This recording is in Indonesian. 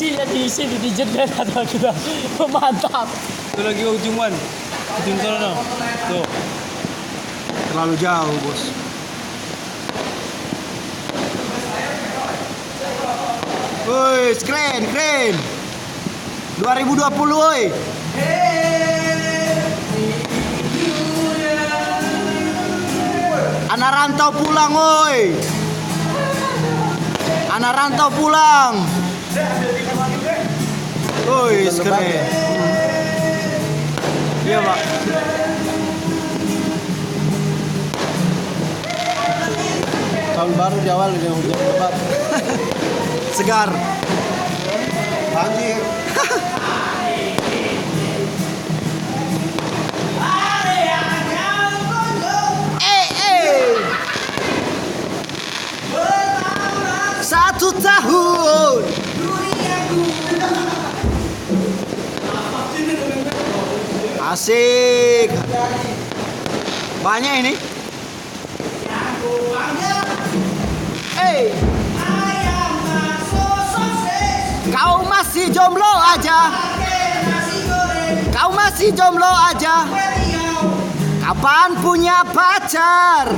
diisi di jendela atau kita mantap. Itu lagi ujungan. Ujung sana. Tuh. Terlalu jauh, Bos. Woi, keren, keren. 2020, woi. Anak rantau pulang, woi. Anak rantau pulang. Woi, keren. Iya, Pak. Tahun baru di awal dengan hujan lebat. Segar. Banjir. Satu tahun. Asik. Banyak ini. Kau masih jomblo aja. Kau masih jomblo aja. Kapan punya pacar?